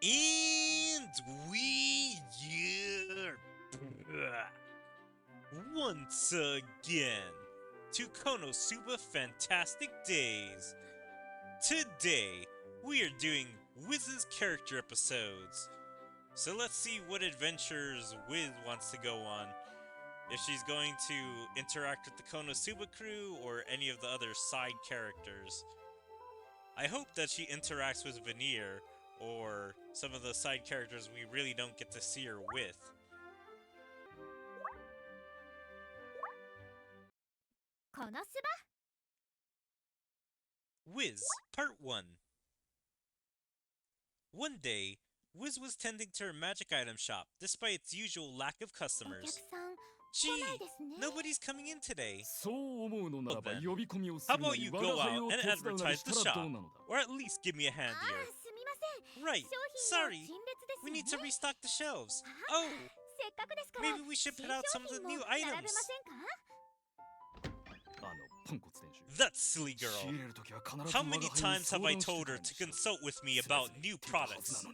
And we once again to KonoSuba Fantastic Days. Today we are doing Wiz's character episodes. So let's see what adventures Wiz wants to go on. If she's going to interact with the KonoSuba crew or any of the other side characters. I hope that she interacts with Veneer or some of the side characters we really don't get to see her with. KonoSuba? Wiz, Part 1. One day, Wiz was tending to her magic item shop, despite its usual lack of customers. Gee, nobody's coming in today. Well then, how about you go out and advertise the shop? Or at least give me a hand here. Right, sorry. We need to restock the shelves. Oh, maybe we should put out some of the new items. That silly girl. How many times have I told her to consult with me about new products?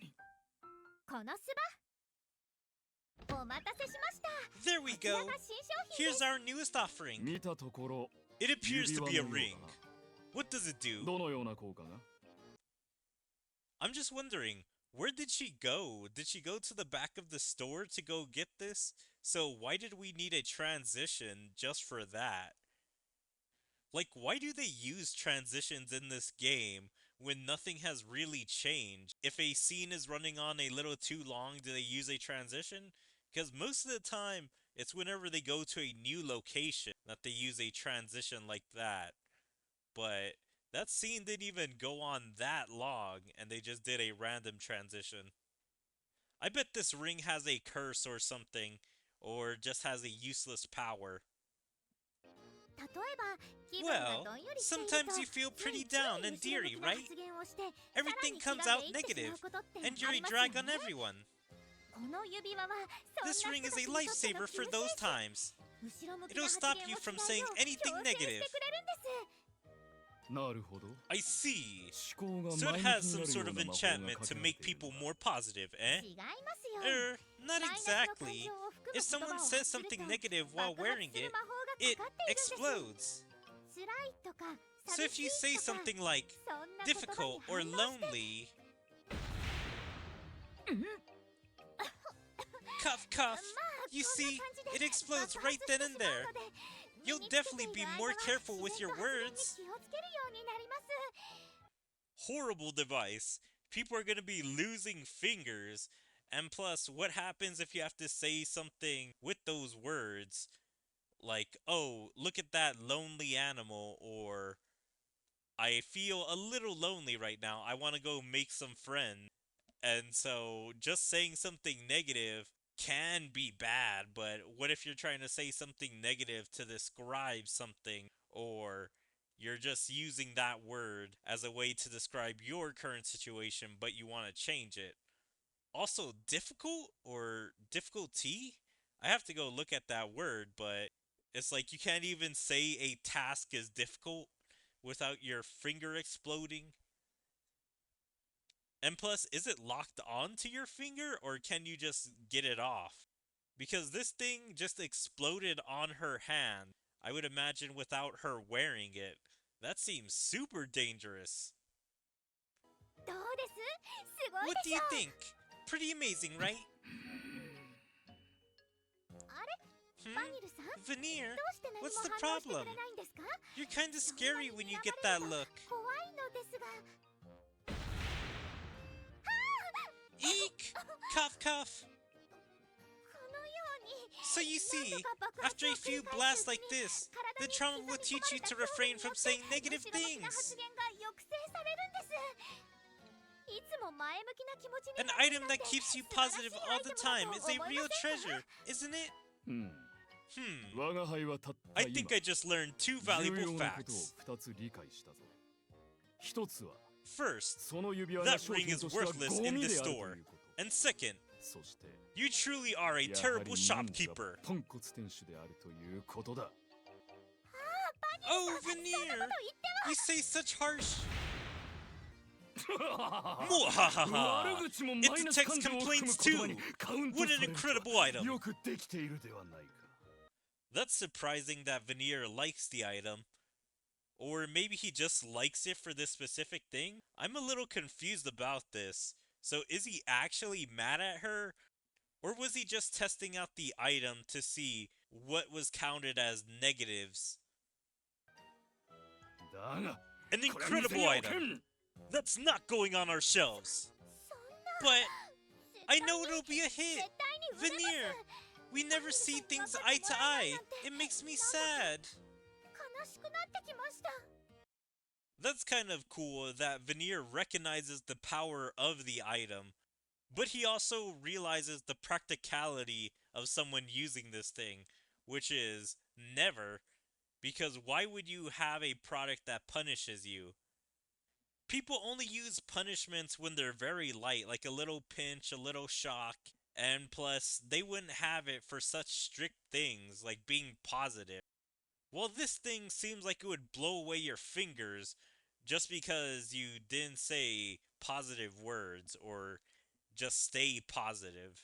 There we go. Here's our newest offering. It appears to be a ring. What does it do? I'm just wondering, where did she go? Did she go to the back of the store to go get this? So why did we need a transition just for that? Like, why do they use transitions in this game when nothing has really changed? If a scene is running on a little too long, do they use a transition? Because most of the time, it's whenever they go to a new location that they use a transition like that. But that scene didn't even go on that long, and they just did a random transition. I bet this ring has a curse or something, or just has a useless power. Well, sometimes you feel pretty down and deary, right? Everything comes out negative, and you're a drag on everyone. This ring is a lifesaver for those times. It'll stop you from saying anything negative. I see. So it has some sort of enchantment to make people more positive, eh? Not exactly. If someone says something negative while wearing it, it explodes. So if you say something like difficult or lonely, cough cough, you see, it explodes right then and there. You'll definitely be more careful with your words. Horrible device. People are gonna be losing fingers. And plus, what happens if you have to say something with those words? Like, oh, look at that lonely animal, or I feel a little lonely right now. I want to go make some friends. And so, just saying something negative can be bad, but what if you're trying to say something negative to describe something, or you're just using that word as a way to describe your current situation, but you want to change it? Also, difficult or difficulty? I have to go look at that word, but it's like you can't even say a task is difficult without your finger exploding. And plus, is it locked onto your finger, or can you just get it off? Because this thing just exploded on her hand. I would imagine without her wearing it. That seems super dangerous. What do you think? Pretty amazing, right? Veneer, what's the problem? You're kinda scary when you get that look. Eek! Cough cough! So you see, after a few blasts like this, the trauma will teach you to refrain from saying negative things. An item that keeps you positive all the time is a real treasure, isn't it? I think I just learned two valuable facts. First, that ring is worthless in this store. And second, you truly are a terrible shopkeeper. Oh, Veneer! You say such harsh... Mwahaha! It detects complaints too! What an incredible item! That's surprising that Veneer likes the item. Or maybe he just likes it for this specific thing? I'm a little confused about this. So is he actually mad at her? Or was he just testing out the item to see what was counted as negatives? An incredible item! That's not going on our shelves! But I know it'll be a hit! Veneer! We never see things eye to eye! It makes me sad! That's kind of cool that Veneer recognizes the power of the item, but he also realizes the practicality of someone using this thing, which is never, because why would you have a product that punishes you? People only use punishments when they're very light, like a little pinch, a little shock, and plus, they wouldn't have it for such strict things like being positive. Well, this thing seems like it would blow away your fingers just because you didn't say positive words or just stay positive.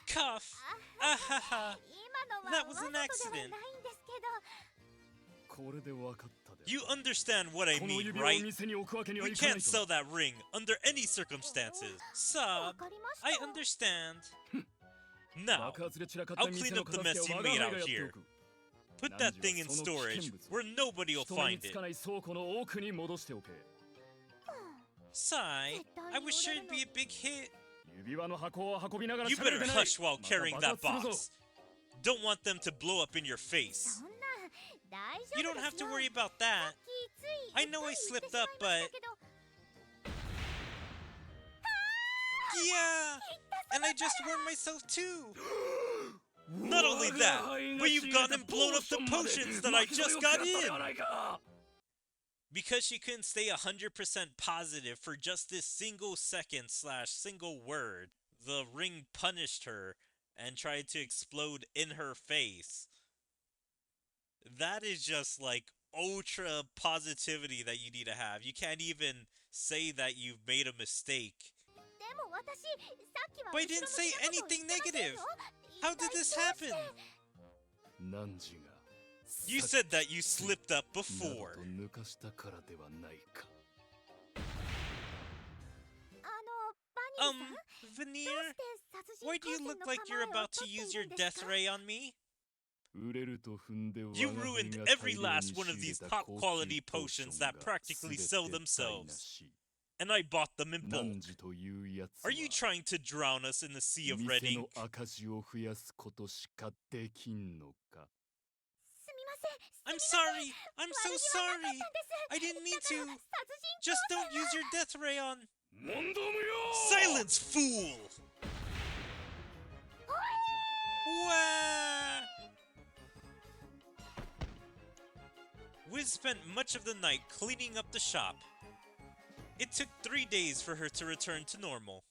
Cough! Ahaha! That was an accident! You understand what I mean, right? We can't sell that ring under any circumstances. Sob, I understand. Now, I'll clean up the mess you made out here. Put that thing in storage where nobody will find it. Sigh, I was sure it'd be a big hit. You better hush while carrying that box. Don't want them to blow up in your face. You don't have to worry about that. I know I slipped up, but... Yeah! And I just warmed myself too! Not only that, but you've gone and blown up the potions that I just got in! Because she couldn't stay 100% positive for just this single second / single word, the ring punished her and tried to explode in her face. That is just like ultra positivity that you need to have. You can't even say that you've made a mistake. But I didn't say anything negative! How did this happen? You said that you slipped up before. Veneer? Why do you look like you're about to use your death ray on me? You ruined every last one of these top quality potions that practically sell themselves. And I bought them in bulk. Are you trying to drown us in the sea of red ink? I'm sorry! I'm so sorry! I didn't mean to! Just don't use your death ray on... Silence, fool! Wah! Wiz spent much of the night cleaning up the shop. It took 3 days for her to return to normal.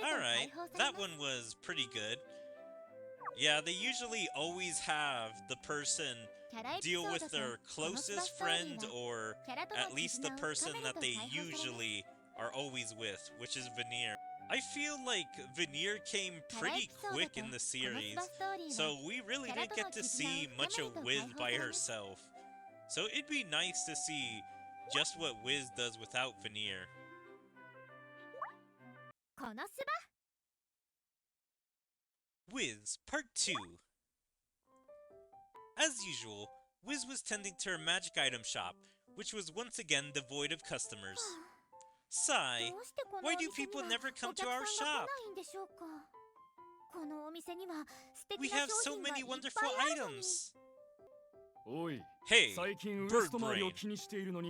Alright, that one was pretty good. Yeah, they usually always have the person deal with their closest friend, or at least the person that they usually are always with, which is Veneer. I feel like Veneer came pretty quick in the series, so we really didn't get to see much of Wiz by herself. So it'd be nice to see just what Wiz does without Veneer. Wiz, Part 2. As usual, Wiz was tending to her magic item shop, which was once again devoid of customers. Sigh, why do people never come to our shop? We have so many wonderful items! Hey, Bird Brain,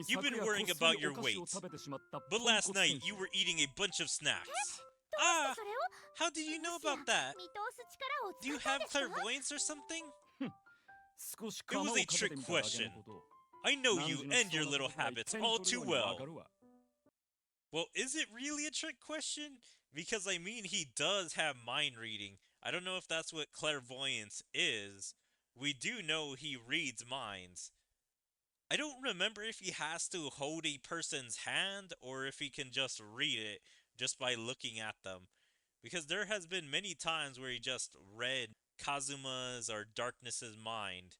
you've been worrying about your weight, but last night you were eating a bunch of snacks. Ah! How did you know about that? Do you have clairvoyance or something? It was a trick question. I know you and your little habits all too well. Well, is it really a trick question? Because I mean, he does have mind reading. I don't know if that's what clairvoyance is, We do know he reads minds. I don't remember if he has to hold a person's hand or if he can just read it just by looking at them. Because there has been many times where he just read Kazuma's or Darkness's mind.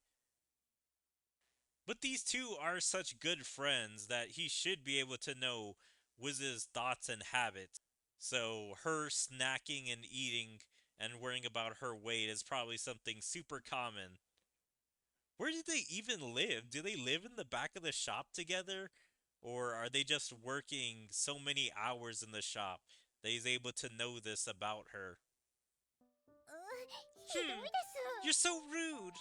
But these two are such good friends that he should be able to know Wiz's thoughts and habits. So her snacking and eating and worrying about her weight is probably something super common. Where do they even live? Do they live in the back of the shop together? Or are they just working so many hours in the shop that he's able to know this about her? You're so rude!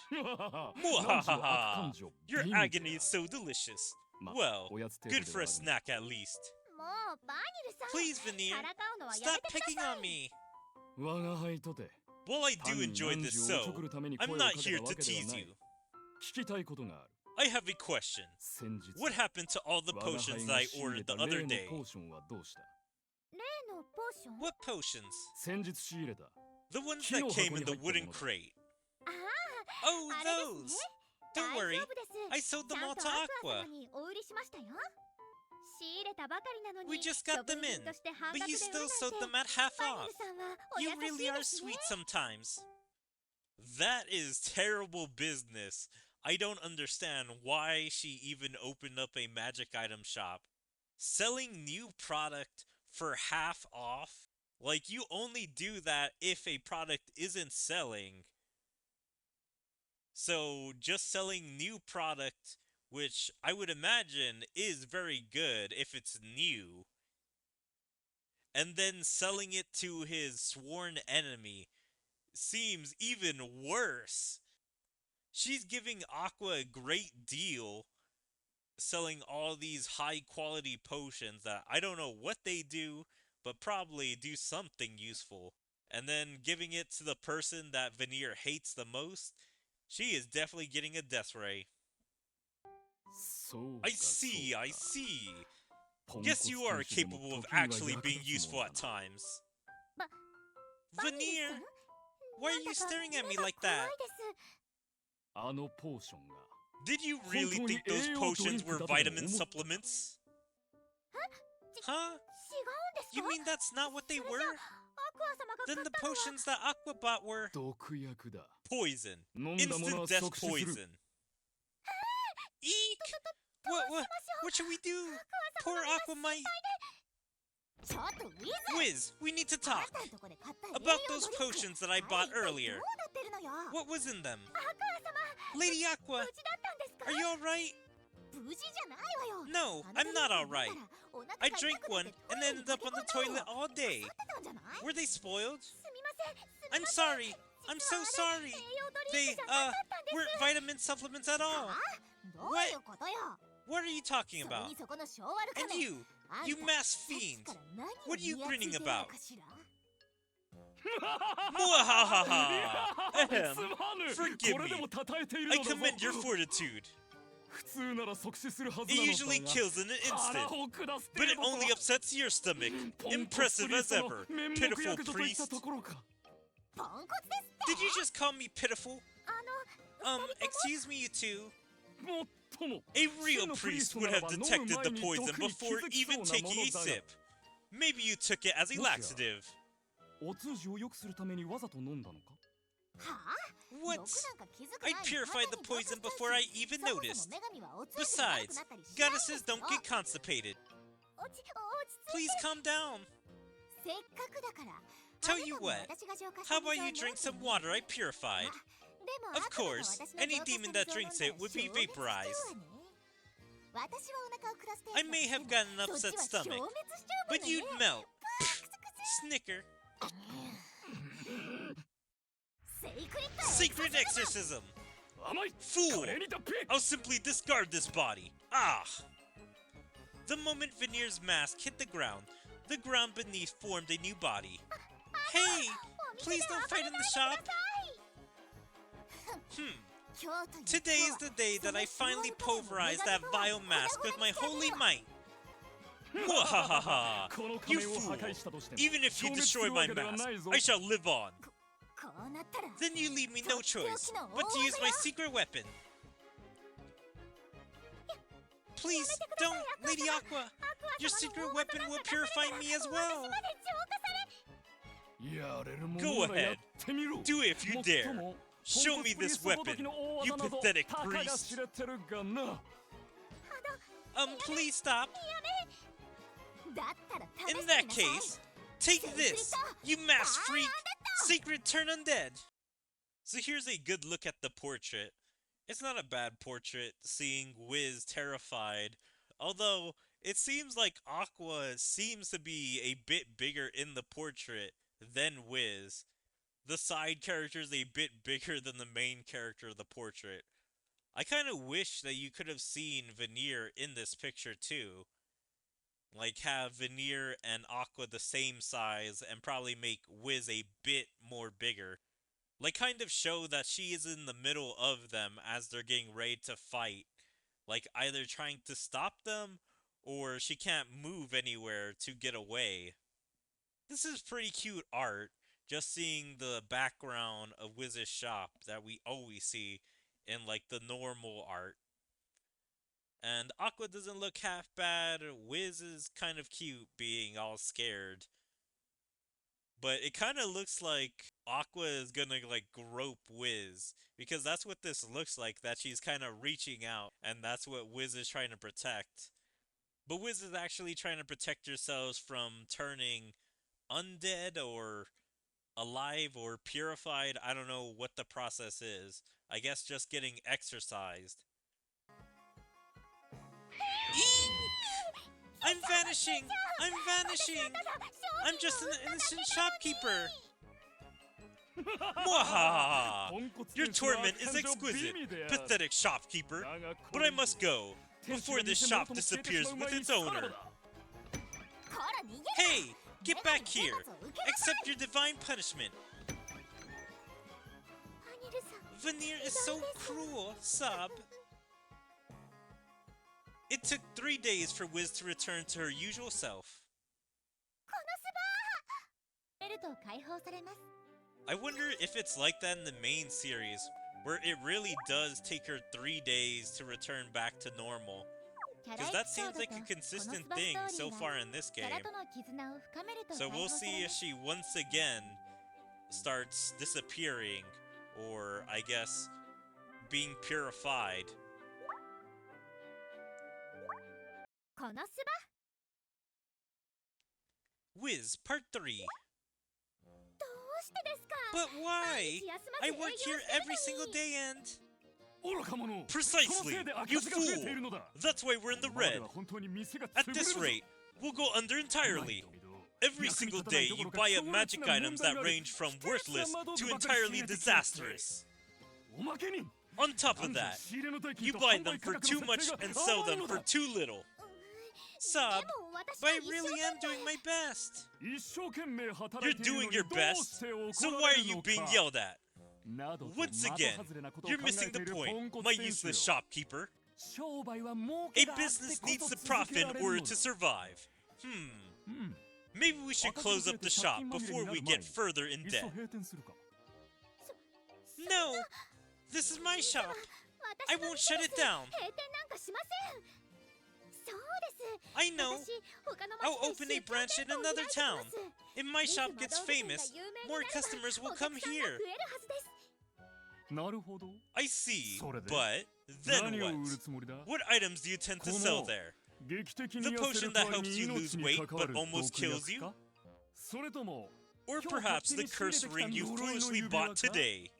Mwahaha! Your agony is so delicious. Well, good for a snack at least. Please, Veneer, stop picking on me. While I do enjoy this so, I'm not here to tease you. I have a question. What happened to all the potions that I ordered the other day? What potions? The ones that came in the wooden crate. Oh, those! Don't worry, I sold them all to Aqua. We just got them in, but you still sold them at half off. You really are sweet sometimes. That is terrible business. I don't understand why she even opened up a magic item shop. Selling new product for half off? Like, you only do that if a product isn't selling. So, just selling new product, which I would imagine is very good if it's new, and then selling it to his sworn enemy seems even worse. She's giving Aqua a great deal, selling all these high quality potions that I don't know what they do, but probably do something useful. And then giving it to the person that Veneer hates the most, she is definitely getting a death ray. I see, I see. Guess you are capable of actually being useful at times. Veneer, why are you staring at me like that? Did you really think those potions were vitamin supplements? Huh? You mean that's not what they were? Then the potions that Aqua bought were poison. Instant death poison. Eek! What should we do? Poor Aqua might... Wiz, we need to talk. About those potions that I bought earlier. What was in them? Lady Aqua, are you alright? No, I'm not alright. I drank one and ended up on the toilet all day. Were they spoiled? I'm sorry. I'm so sorry. They, weren't vitamin supplements at all. What? What are you talking about? And you masked fiend. What are you grinning about? Mwahaha! Ahem. Forgive me. I commend your fortitude. It usually kills in an instant, but it only upsets your stomach. Impressive as ever, pitiful priest. Did you just call me pitiful? Excuse me, you two. A real priest would have detected the poison before even taking a sip. Maybe you took it as a laxative. What? I purified the poison before I even noticed. Besides, goddesses don't get constipated. Please calm down. Tell you what, how about you drink some water I purified? Of course, any demon that drinks it would be vaporized. I may have got an upset stomach, but you'd melt. Snicker. Secret exorcism! Fool! I'll simply discard this body. Ah! The moment Veneer's mask hit the ground beneath formed a new body. Hey! Please don't fight in the shop! Today is the day that I finally pulverize that vile mask with my holy might. Mwahaha! You fool! Even if you destroy my mask, I shall live on. Then you leave me no choice but to use my secret weapon. Please, don't, Lady Aqua! Your secret weapon will purify me as well! Go ahead, do it if you dare! Show me this weapon, you pathetic priest! Please stop! In that case, take this, you masked freak! Secret turn undead! So here's a good look at the portrait. It's not a bad portrait, seeing Wiz terrified, although it seems like Aqua seems to be a bit bigger in the portrait than Wiz. The side character is a bit bigger than the main character of the portrait. I kind of wish that you could have seen Veneer in this picture too. Like, have Veneer and Aqua the same size and probably make Wiz a bit more bigger. Like, kind of show that she is in the middle of them as they're getting ready to fight. Like, either trying to stop them, or she can't move anywhere to get away. This is pretty cute art, just seeing the background of Wiz's shop that we always see in, like, the normal art. And Aqua doesn't look half bad, Wiz is kind of cute being all scared. But it kind of looks like Aqua is gonna, like, grope Wiz. Because that's what this looks like, that she's kind of reaching out. And that's what Wiz is trying to protect. But Wiz is actually trying to protect herself from turning undead or alive or purified. I don't know what the process is. I guess just getting exercised. Eek! I'm vanishing! I'm vanishing! I'm just an innocent shopkeeper! Mwahaha! Your torment is exquisite, pathetic shopkeeper! But I must go, before this shop disappears with its owner! Hey! Get back here! Accept your divine punishment! Veneer is so cruel, Sob. It took 3 days for Wiz to return to her usual self. I wonder if it's like that in the main series, where it really does take her 3 days to return back to normal. Because that seems like a consistent thing so far in this game. So we'll see if she once again starts disappearing, or I guess being purified. Wiz, Part 3. But why? I work here every single day and... Precisely! You fool! That's why we're in the red! At this rate, we'll go under entirely! Every single day you buy up magic items that range from worthless to entirely disastrous! On top of that, you buy them for too much and sell them for too little! Sob, but I really am doing my best! You're doing your best, so why are you being yelled at? Once again, you're missing the point, my useless shopkeeper. A business needs to profit in order to survive. Maybe we should close up the shop before we get further in debt. No! This is my shop! I won't shut it down! I know! I'll open a branch in another town! If my shop gets famous, more customers will come here! I see, but then what? What items do you tend to sell there? The potion that helps you lose weight but almost kills you? Or perhaps the cursed ring you foolishly bought today?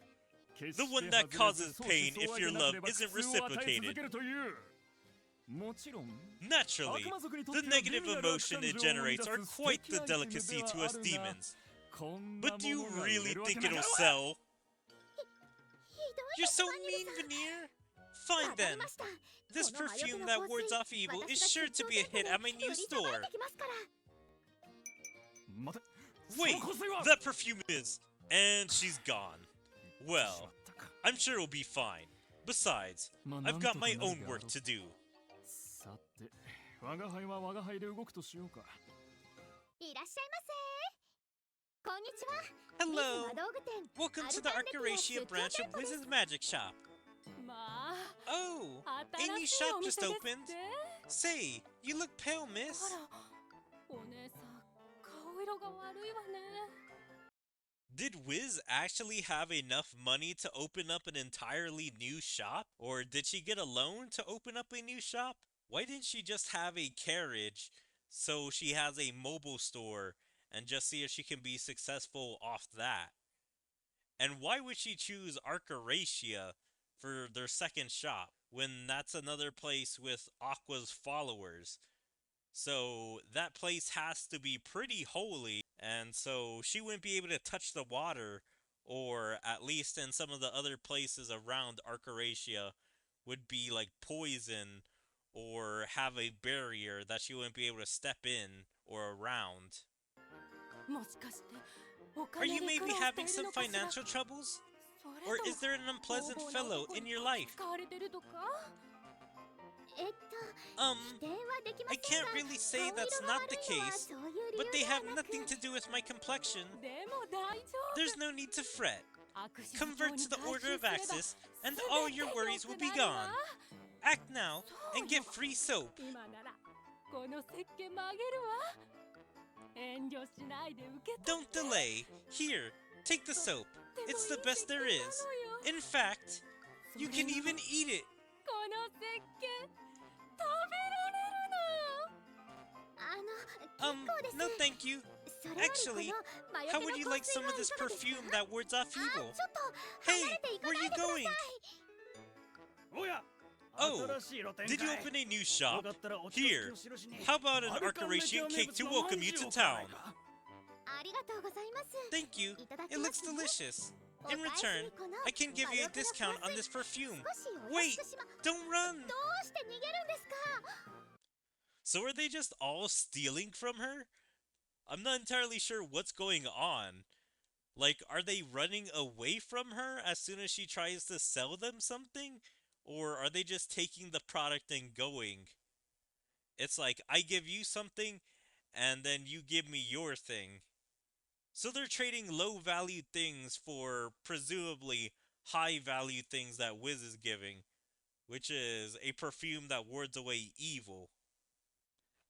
The one that causes pain if your love isn't reciprocated? Naturally, the negative emotion it generates are quite the delicacy to us demons. But do you really think it'll sell? You're so mean, Veneer! Fine then. This perfume that wards off evil is sure to be a hit at my new store. Wait, that perfume is... And she's gone. Well, I'm sure it'll be fine. Besides, I've got my own work to do. こんにちは。 Hello! ウィズ魔道具店 Welcome to the Archeracia branch of Wiz's Magic Shop. まあ Oh! A 新 new しい shop お just 店ですっ opened. て。 Say, you look pale, あ miss. らお姉さん顔色が悪いわね。 Did Wiz actually have enough money to open up an entirely new shop? Or did she get a loan to open up a new shop? Why didn't she just have a carriage so she has a mobile store and just see if she can be successful off that? And why would she choose Archeracia for their second shop when that's another place with Aqua's followers? So that place has to be pretty holy, and so she wouldn't be able to touch the water, or at least in some of the other places around Archeracia would be like poison or have a barrier that she wouldn't be able to step in or around. もしかしてお Are 金 you に苦 maybe 労して having いる some のかしら。 financial troubles? それ Or と is there an も unpleasant 凶暴な fellow 男 in に your こ life? き使われてるとか。否定はできま I せん can't が really say 顔 that's 色が not 悪 the いのは case, そういう理 but 由 they では have なく nothing to do with my complexion. でも大丈夫。 There's no need to fret. 悪しず Convert に to the 改 Order 心 of すれば Axis, and 全 all て your 良 worries will く be なるわ。 gone. Act now そう and よ get free soap. 今ならこの石鹸もあげるわ。遠慮しないで受け取 Don't って。 delay. Here, take the soap. でも It's the いい best 石鹸 there な is. のよ。 In fact, そ you れ can が even eat it. この石鹸食べられるの。結構です No thank you. それより actually, この魔 How 除 would け you の like 香水 some は of い this かがですか？ perfume that wards off ち evil? ょっと Hey, 離れていか where な are い you でくださ going? い。おや Oh, 新しい露店 did you かい open a new よ shop? かったらお近づき Here, を印に how about an アルカンメ Archeracian 名 cake 物 to の welcome you 饅 to 頭を買わな town? いかありがとうございます。 Thank you. いただき It ま looks す。 delicious. お In 返し return, にこの I can give 魔 you a 除けの discount 香 on 水 this perfume. 少しお Wait, 安くしま。 don't run! どうして逃げるんですか？ So are they just all stealing from her? I'm not entirely sure what's going on. Like, are they running away from her as soon as she tries to sell them something? Or are they just taking the product and going? It's like, I give you something, and then you give me your thing. So they're trading low value things for presumably high value things that Wiz is giving, which is a perfume that wards away evil.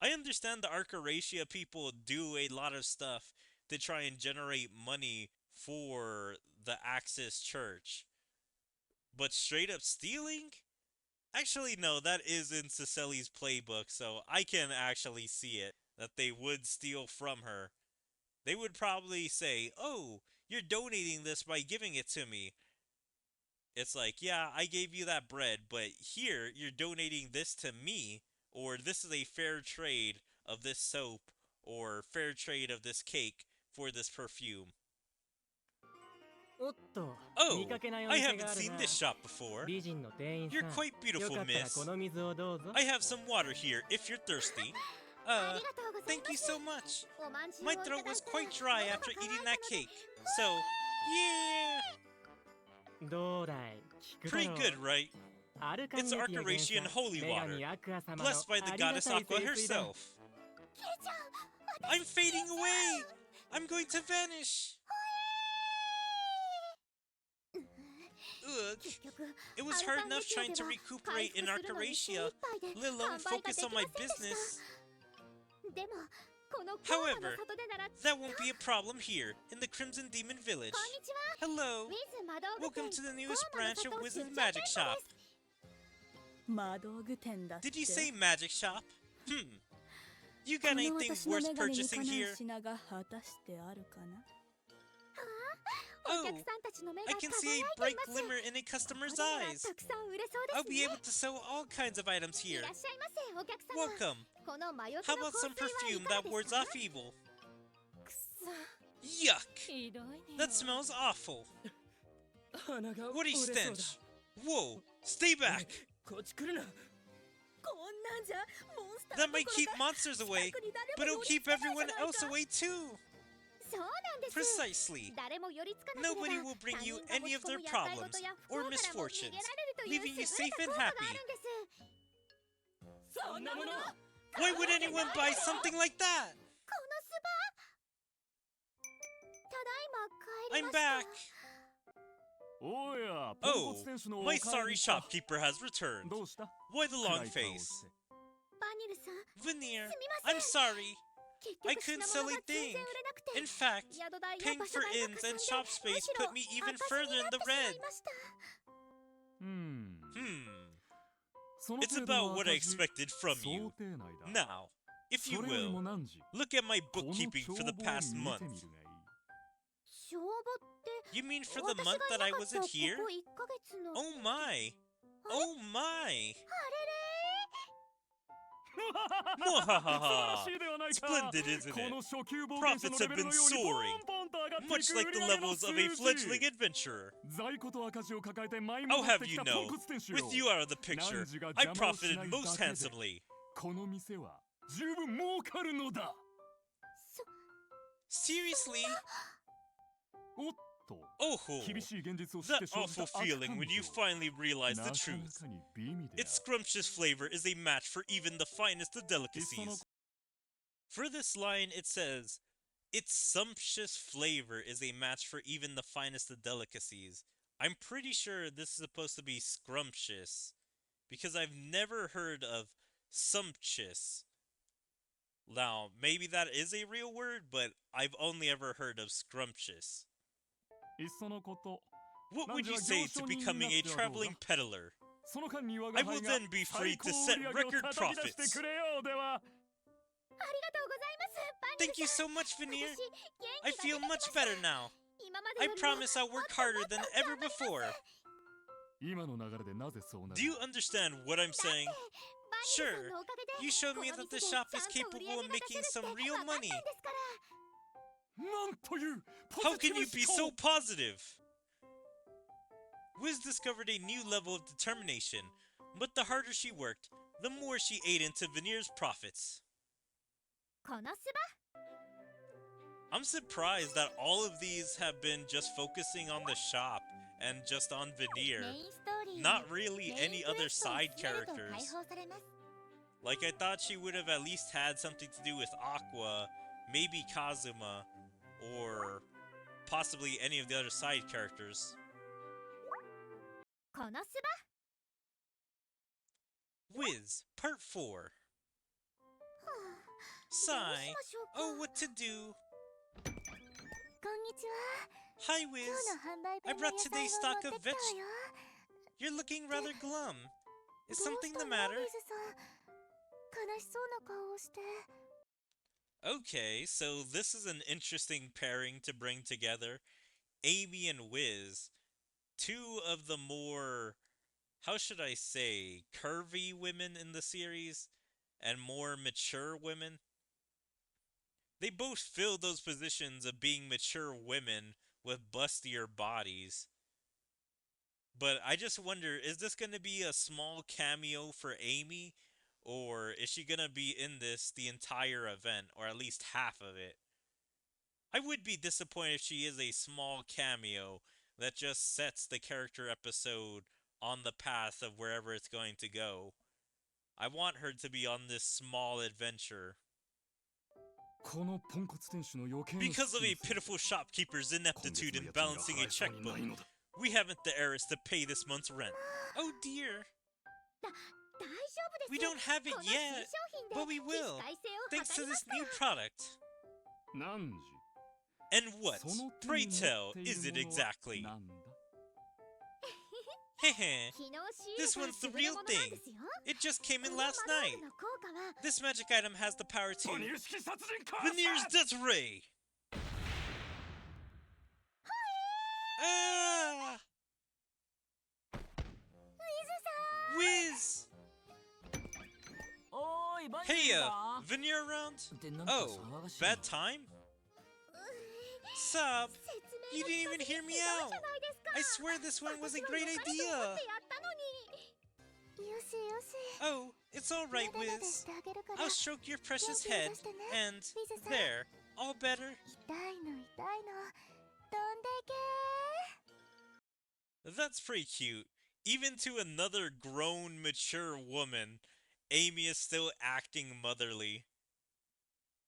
I understand the Archeracia people do a lot of stuff to try and generate money for the Axis Church. But straight up stealing? Actually, no, that is in Cecili's playbook, so I can actually see it, that they would steal from her. They would probably say, oh, you're donating this by giving it to me. It's like, yeah, I gave you that bread, but here, you're donating this to me, or this is a fair trade of this soap, or fair trade of this cake for this perfume. おっと、 Oh, 見かけないお I 店が haven't ある seen な。 this shop before. 美人の店員さ You're ん。 quite よ beautiful, かったら miss. この水をどうぞ。 I have some water here if you're thirsty. ありがとうござい Thank ま you す。 so much. おまんじゅうを My いただ throat いた was ら quite dry 喉が after 渇い eating た that ので cake. So, yeah. どうだい聞くだ Pretty ろう good, right? アルカン It's メティア Archeracian 元 holy 女 water, 神アクア様の blessed by the ありが goddess たい Aqua 聖水だ。 herself. I'm fading away! I'm going to vanish! Ugh. 結局 It was アル hard カンメ enough ティア trying で to は recuperate 回 in 復するのに精 Archeracia, 一杯で let alone 販売がで focus き on ま my せんでした。 business. でもこのコーナの However, 里でなら that won't be a problem here, in the Crimson Demon Village. こんにちは。 Hello! ウィズ魔道具 Welcome 店 to the コ newest ーナの branch of 里 Wiz's 出張 Magic 店 Shop. 舗です。魔道具店だって。 Did you say magic shop? You こ got の anything 私の worth 眼鏡にか purchasing な here? う品が果たしてあるかな。お Oh, 客さんたちの目が I 輝 can い see て a い bright ます。 glimmer in a こ customer's こでなら eyes. たくさん売れそう I'll です be ね。 able to sell all kinds of items い here. らっしゃいませ、お客様。 Welcome. この魔除 How けの about 香 some 水はい perfume かが that で wards すか？ off evil? くそ Yuck! ひどいね。 That smells awful. 鼻が What a 折れそうだ stench! Whoa! Stay back! こっち来るなこんなんじゃモンスター That ど might ころ keep か monsters away, 近くに誰 but も it'll 寄り keep つかない everyone じゃない else か。 away too. そうなんです。 Precisely. 誰も寄りつかなければ Nobody will bring 他 you 人が持 any ち of 込 their む厄介 problems 事や不 or 幸からも逃 misfortunes, げられるという leaving 優 you れ safe た and 効果があ happy. るんです。そんなもの Why would anyone buy something like that? このスバ I'm back! おや、ポンコ Oh, ツ店主のお my 帰 sorry りか。 shopkeeper has returned. どうした？ Why the 暗 long い顔 face? して。バニルさん Veneer, すみません I'm sorry. 結 I 局 couldn't 品 sell 物 a が全 thing. 然売れなくて In fact, 宿代や paying 場所 for 代が inns かさん and で shop む space しろ put me even 赤字 further に in なっ the てしま red. いました Hmm. It's about what I expected from 想 you. 定内だ。 Now, if you それよりも will, 何時？ look at my この bookkeeping 帳 for 簿 the を past 見 month. てみるがいい。帳簿って You mean for 私 the が month い that な I かった wasn't こ here? こ1ヶ月の Oh my! あれ Oh my! あれ 素晴ら Mwahaha! しいではないか。 Splendid, isn't こ it? の初級冒険者 Profits のレ have ベル been のように soaring, ポンポンと上がってい much く like 売 the り上げの levels 数 of a 字。 fledgling adventurer. 在庫と赤字を抱えて舞い I'll 戻っ have てき you たポ know, ンコツ店主よ。 with you out of the picture, 汝が I 邪魔をし profited ない most だけで handsomely. この店は十分儲かるのだ。 Seriously? おっと、 Oh, 厳しい現実を知っ that て生じた awful 悪 feeling 感 when you 情。 finally realize な the かな truth. かに美味であ Its る。 scrumptious flavor is a match for even the finest of いっその delicacies. For this line, it says, its sumptuous flavor is a match for even the finest of delicacies. I'm pretty sure this is supposed to be scrumptious, because I've never heard of sumptuous. Now, maybe that is a real word, but I've only ever heard of scrumptious. いっそのこと。 What would you say to becoming a traveling peddler? その間に我 I が will 輩が then be 最 free 高 to 売 set り上げを record 叩き出して profits. くれようでは。ありがとうございますバニル Thank you さん so much, Veneer. 私元 I 気が出 feel てきま much した better now. 今まで I よりも promise I'll work harder than ever before. 今の流れでなぜそうなる Do you understand what I'm saying? バニルさんのおかげで You showed me この that the 店で shop ちゃ is んと売り capable 上 of げが出せ making る some って real 分かったん money. ですから なんというポ How ジテ can ィ you ブ be 思 so 考。 positive? Wiz discovered a new level of determination, but the harder she worked, the more she ate into Veneer's profits. このす I'm surprised that all of these have been just focusing on the shop and just on ば Veneer, メインストーリー not は really メイン any クエ other ストを side 進めると解 characters. 放されます Like, I thought she would have at least had something to do with Aqua, maybe Kazuma, or possibly any of the other side characters. このす Wiz, Part 4. ば Sigh. どうしましょうか Oh, what to do? こんにちは Hi, 今 Wiz. 日の販売 I 分の brought 野菜 today's を stock 持 of ってきた veg. わよ You're looking rather glum. どう Is し something た the の matter? リズさん悲しそうな顔をして Okay, so this is an interesting pairing to bring together. Amy and Wiz. Two of the more, how should I say, curvy women in the series and more mature women. They both fill those positions of being mature women with bustier bodies. But I just wonder, is this going to be a small cameo for Amy? Or is she going to be in this the entire event, or at least half of it? I would be disappointed if she is a small cameo that just sets the character episode on the path of wherever it's going to go. I want her to be on this small adventure. このポンコツ店主の余計な Because of a 失敗 pitiful shopkeeper's 今月 ineptitude の in 家賃が balancing 払 a えそうに checkbook, ないのだ。 we haven't the heirs to pay this month's rent. Oh dear. 大丈夫です We don't have it この新 yet, 商品で but we 起 will, 死回生を thanks 図 to りま this した new product. 何時 And what, その手 pray に持 tell, ってい is る it ものは exactly? なんだ Hehe, 昨日仕 This 入れ one's た the 優れ real ものなん thing. ですよ It just came こ in の last マロー night. ルの効果は This magic item has the power バニ to ル式殺人か Veneer's death ray. Ah! ウィズさ Wiz! おーいバニ Hey, ーだ Veneer around? ってなんか Oh, 騒がしい bad time? ん Sub, 説明 you が didn't 下 even 手すぎ hear ひ me どいじ out. ゃないですか I swear this one was a 私は great 良かれと思 idea. ってやったのによしよし Oh, it's all right, なでなで Wiz. してあげるから I'll stroke your precious 元気を head, 出してね and ウィズさん there, all better. 痛いの痛いの飛んでけ That's pretty cute. Even to another grown, mature woman, Amy is still acting motherly.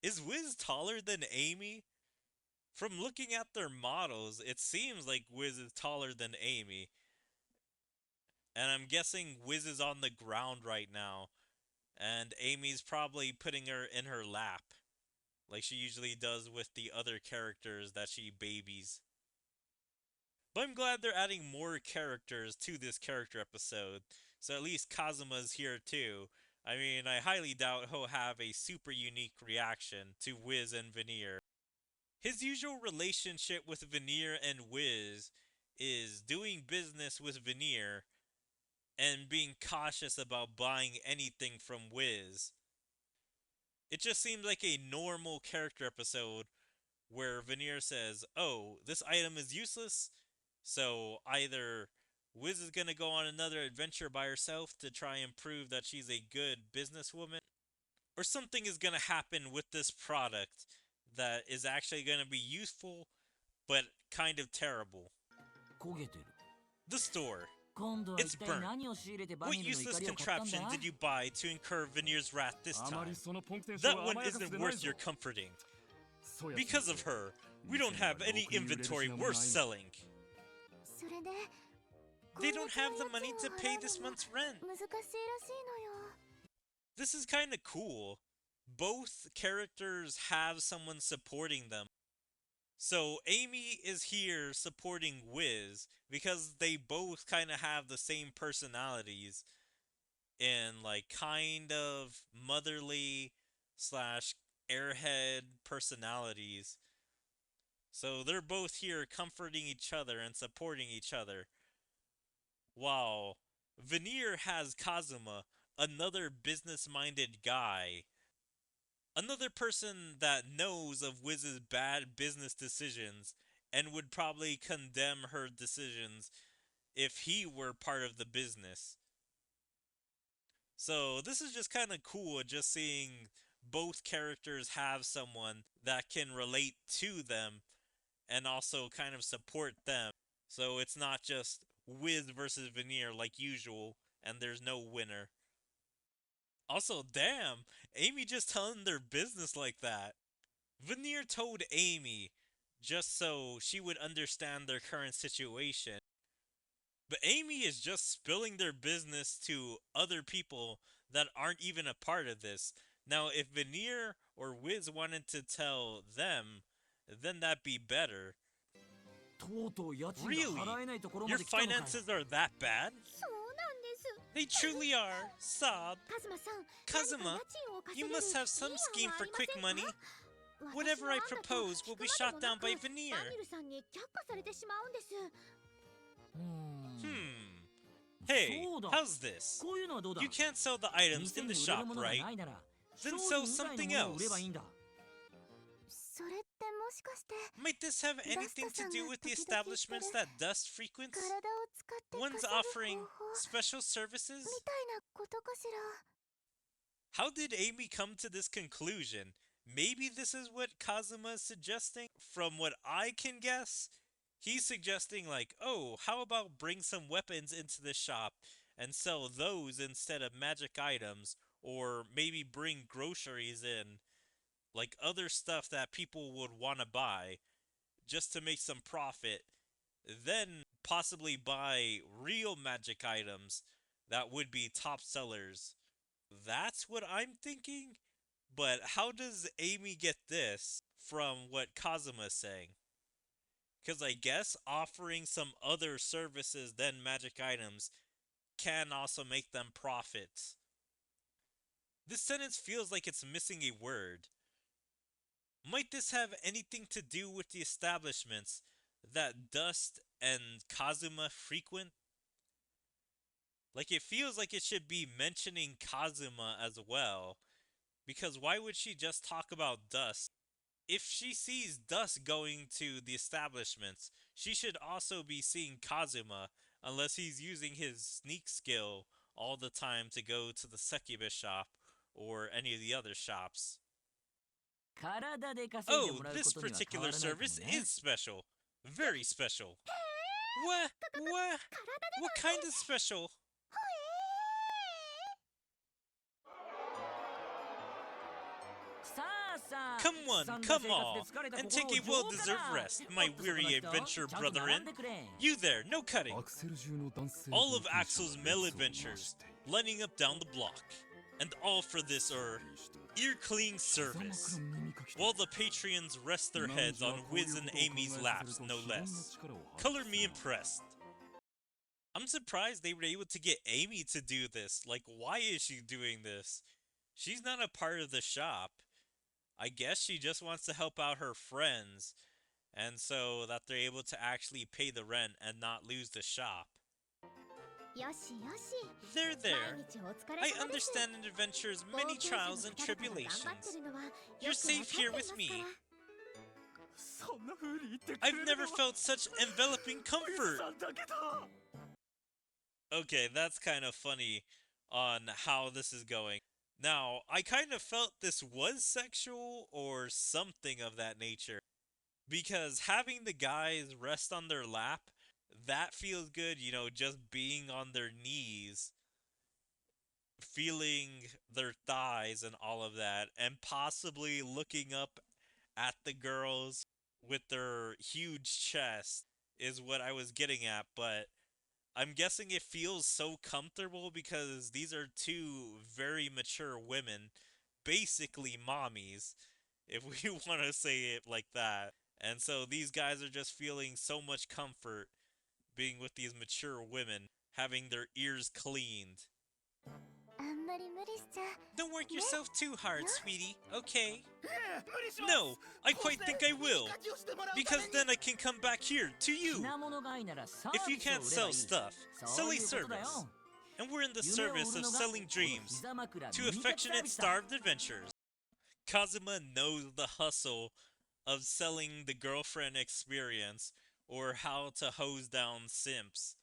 Is Wiz taller than Amy? From looking at their models, it seems like Wiz is taller than Amy. And I'm guessing Wiz is on the ground right now. And Amy's probably putting her in her lap. Like she usually does with the other characters that she babies. But I'm glad they're adding more characters to this character episode. So at least Kazuma's here too. I mean, I highly doubt he'll have a super unique reaction to Wiz and Veneer. His usual relationship with Veneer and Wiz is doing business with Veneer and being cautious about buying anything from Wiz. It just seems like a normal character episode where Veneer says, "Oh, this item is useless, so either Wiz is gonna go on another adventure by herself to try and prove that she's a good businesswoman, or something is gonna happen with this product that is actually gonna be useful, but kind of terrible." The store. It's burnt. What useless contraption did you buy to incur Veneer's wrath this time? That one isn't worth your comforting. Because of her, we don't have any inventory worth selling. They don't have the money to pay this month's rent. This is kinda cool. Both characters have someone supporting them. So Amy is here supporting Wiz because they both kind of have the same personalities in like kind of motherly slash airhead personalities. So they're both here comforting each other and supporting each other. While Veneer has Kazuma, another business-minded guy. Another person that knows of Wiz's bad business decisions and would probably condemn her decisions if he were part of the business. So this is just kind of cool, just seeing both characters have someone that can relate to them and also kind of support them. So it's not just Wiz versus Veneer like usual and there's no winner. Also, damn, Amy just telling their business like that. Veneer told Amy just so she would understand their current situation. But Amy is just spilling their business to other people that aren't even a part of this. Now, if Veneer or Wiz wanted to tell them, then that'd be better. Really? Your finances are that bad? They truly are. Sob. Kazuma, you must have some scheme for quick money. Whatever I propose will be shot down by Veneer. Hey, how's this? You can't sell the items in the shop, right? Then sell something else. Might this have anything to do with the establishments that Dust frequents? One's offering special services? How did Amy come to this conclusion? Maybe this is what Kazuma is suggesting? From what I can guess, he's suggesting like, oh, how about bring some weapons into the shop and sell those instead of magic items, or maybe bring groceries in, like other stuff that people would want to buy just to make some profit, then possibly buy real magic items that would be top sellers. That's what I'm thinking? But how does Amy get this from what Kazuma is saying? Because I guess offering some other services than magic items can also make them profit. This sentence feels like it's missing a word. Might this have anything to do with the establishments that Dust and Kazuma frequent? Like, it feels like it should be mentioning Kazuma as well, because why would she just talk about Dust? If she sees Dust going to the establishments, she should also be seeing Kazuma, unless he's using his sneak skill all the time to go to the succubus shop or any of the other shops. Oh, this particular service is special. Very special. What? What kind of special? Come one, come all, and take a well-deserved rest, my weary adventure brethren. You there, no cutting. アクセル中の男性 All of 冒険者 Axel's が male 列をな adventures, して lining up down the block. And all for this, ear-clean service. 膝枕耳かき While the Patreons rest their heads on Wiz and Amy's laps, no less. Color me impressed. I'm surprised they were able to get Amy to do this. Like, why is she doing this? She's not a part of the shop. I guess she just wants to help out her friends, and so that they're able to actually pay the rent and not lose the shop. よしよし There, 毎 there. 日お疲れ I 様です understand in adventure's 冒 many 険者の trials and 方々が頑張って tribulations. るのは You're よく safe わかって here ま with すから me. そんな風に言ってくれ I've る never のは felt such enveloping ウィズ comfort. さんだけだ Okay, that's kind of funny on how this is going. Now, I kind of felt this was sexual or something of that nature. Because having the guys rest on their lap, that feels good, you know, just being on their knees, feeling their thighs and all of that, and possibly looking up at the girls with their huge chest is what I was getting at, but I'm guessing it feels so comfortable because these are two very mature women, basically mommies, if we want to say it like that. And so these guys are just feeling so much comfort being with these mature women, having their ears cleaned. あんまり無理しちゃ Don't work yourself too hard, sweetie, okay? 無理します No, I quite think I will, 家事をしてもらうために because then I can come back here to you. 品物買いならサー If ビ you スを can't 売ればい sell い stuff, そう sell い a うことだよ service. And we're in the 夢を売 service る of のが selling この dreams 膝枕 to 耳かきサー affectionate ビスだ starved adventurers. Kazuma knows the hustle of selling the girlfriend experience or how to hose down simps.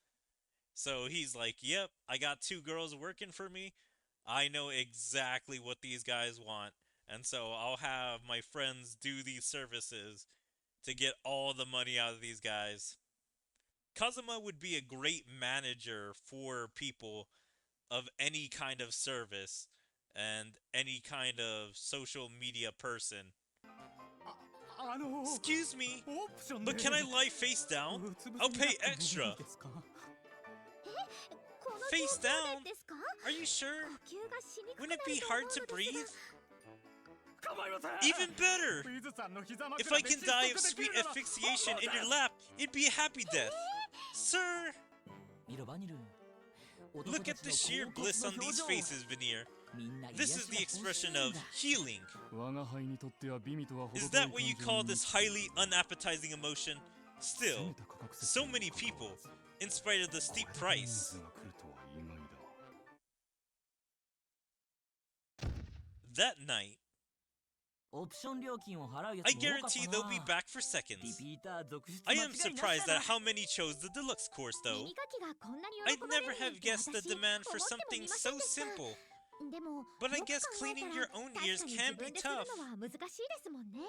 So he's like, yep, I got two girls working for me. I know exactly what these guys want. And so I'll have my friends do these services to get all the money out of these guys. Kazuma would be a great manager for people of any kind of service and any kind of social media person. あの Excuse me, オプションで but can I lie face down? うつ伏せ I'll に pay なってもいい extra. ですかこの Face 状況 down? でですか Are you sure? 呼吸がしにくく Wouldn't な it る be と hard 思う to のです breathe? が 構いません Even better! ウィズさんの膝枕 If I で can 窒 die of 息でき sweet るなら asphyxiation in 本 your 望です lap, it'd be a happy death. Sir, 見ろバニル look at the sheer bliss on these faces, Veneer. みんな This is the 癒しが欲しい expression んだ of healing. 我が輩にとっては美味とは程 Is 遠い that what you 感情 call に this highly unappetizing emotion? 攻 Still, めた価格設 so 定に many もかか people, わらず in spite of the steep これだけ人 price. 数が来るとは意外だ That night, オプション料金を払うや I つも多かっ guarantee た they'll be な back for リ seconds. ピーター続出 I 間違 am いなし surprised だ at how many chose the deluxe course, 耳 though. かきがこんなに I'd 喜ばれ never るなん have て guessed the 私 demand for 思っても something みませ so んでした simple. でも But I よく guess 考え cleaning た your ら own 確 ears かに can 自 be 分でする tough. のは難しいですもんね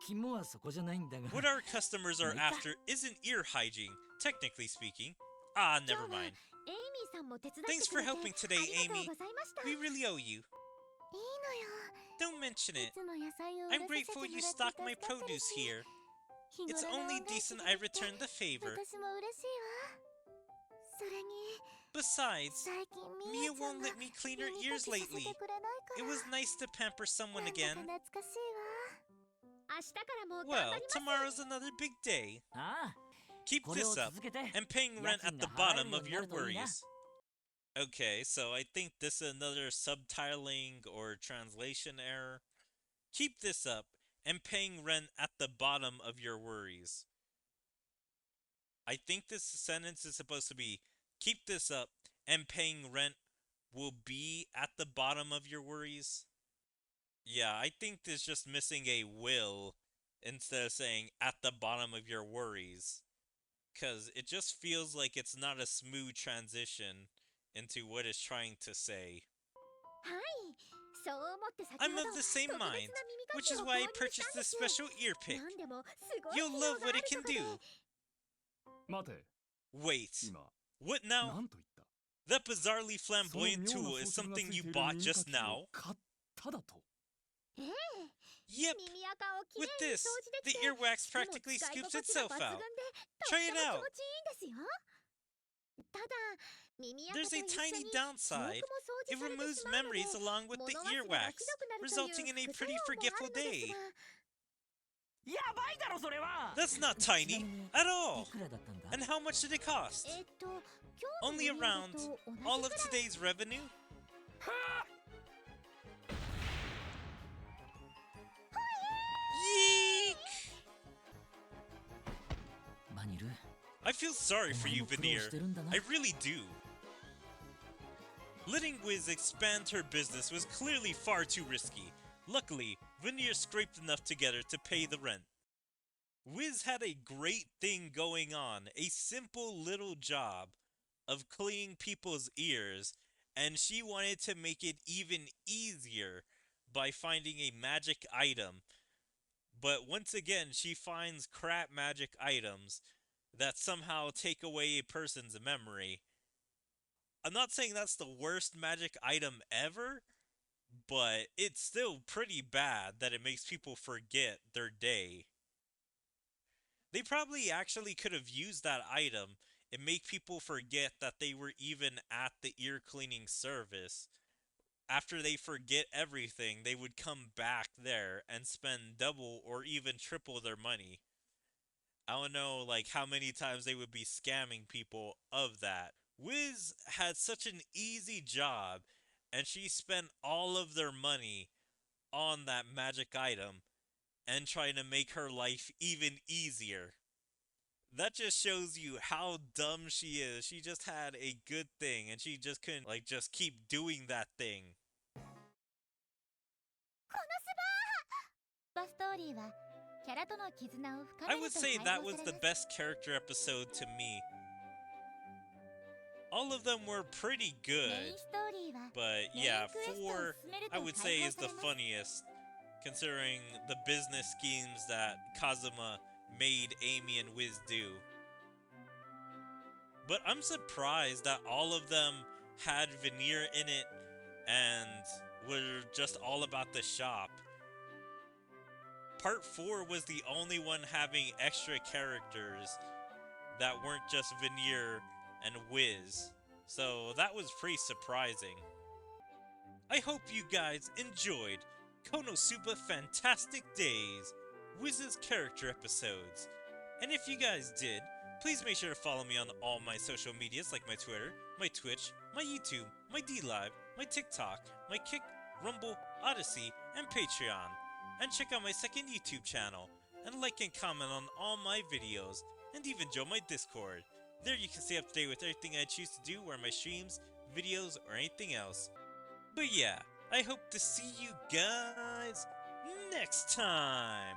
肝はそこじゃないんだが What our customers are after isn't ear hygiene, technically speaking. Ah, never mind. エイミーさんも手伝って Thanks く for れて helping today, ありがと Amy. うございました We really owe you. いいのよ Don't mention い it. つも野菜を売ら I'm せてもらって grateful you 助 stock か my ってる produce し here. 日 It's 頃の only 恩返し decent が I できて return the favor. 私も嬉しいわそれに Besides, 最近ミ Mia ヤちゃん won't が let me clean her 耳か ears きさせて lately. くれないか It ら was nice to pamper な someone んだか again. 懐かしいわ明日からも頑 Well, 張ります tomorrow's another big day. ああ Keep これを this up, 続けて and paying rent at the 家賃が払える bottom よう of にな your るといいな worries. Okay, so I think this is another subtitling or translation error. Keep this up, and paying rent at the bottom of your worries. I think this sentence is supposed to be, keep this up, and paying rent will be at the bottom of your worries. Yeah, I think this just missing a will instead of saying at the bottom of your worries. Because it just feels like it's not a smooth transition into what it's trying to say. はいそう思って先 I'm ほど of the same 特別な mind, 耳か which き is を why I 購入 purchased したんで this す special ear pick. なんでもすごい You'll 機能 love が what あ it る can ことで do. 待て Wait, 今 what now? 何と言った That bizarrely その flamboyant 妙な tool is 装飾が something つい you ている bought 耳か just きを now? 買っただとええ、 Yep, 耳垢をきれ with いに this, 掃除で the きて、 earwax しかも practically 使い scoops 心地が itself 抜群 out. で、と Try って it も気 out. 持ちいいんですよ。ただ、耳垢 There's と a 一緒 tiny に記憶も downside. 掃 It 除されてし removes まうので、 memories along with 物 the 忘れがひ earwax, どくなるという resulting in a 副作 pretty 用もあ forgetful るのです day. が、 やばいだろそれは。 That's not ちなみ tiny に at い all. くらだったんだ？ And how much did it cost? 今日 Only の売り上げ around と同じ all く of らい。 today's revenue? バニル、 I feel sorry お for 前 you, も苦労 Veneer. してるんだな。 I really do. Letting Wiz expand her business was clearly far too risky. Luckily, Veneer scraped enough together to pay the rent. Wiz had a great thing going on, a simple little job of cleaning people's ears, and she wanted to make it even easier by finding a magic item. But once again, she finds crap magic items that somehow take away a person's memory. I'm not saying that's the worst magic item ever, but it's still pretty bad that it makes people forget their day. They probably actually could have used that item and make people forget that they were even at the ear cleaning service. After they forget everything, they would come back there and spend double or even triple their money. I don't know like how many times they would be scamming people of that. Wiz had such an easy job and she spent all of their money on that magic item and trying to make her life even easier. That just shows you how dumb she is. She just had a good thing and she just couldn't like just keep doing that thing. ストーリーはキャラとの絆を深 I める would と say 解 that 放 was さ the れます。 best character episode to me. All of them were pretty メイ good, ンストーリーは but メイン yeah, クエストを 4 進める I と would 解 say 放 is さ the れます。 funniest, considering the business schemes that Kazuma made Amy and Wiz do. But I'm surprised that all of them had Veneer in it and were just all about the shop. Part 4 was the only one having extra characters that weren't just Veneer and Wiz. So that was pretty surprising. I hope you guys enjoyed KonoSuba Fantastic Days, Wiz's character episodes. And if you guys did, please make sure to follow me on all my social medias like my Twitter, my Twitch, my YouTube, my DLive, my TikTok, my Kick, Rumble, Odyssey, and Patreon. And check out my second YouTube channel, and like and comment on all my videos, and even join my Discord. There you can stay up to date with everything I choose to do, or my streams, videos, or anything else. But yeah, I hope to see you guys next time!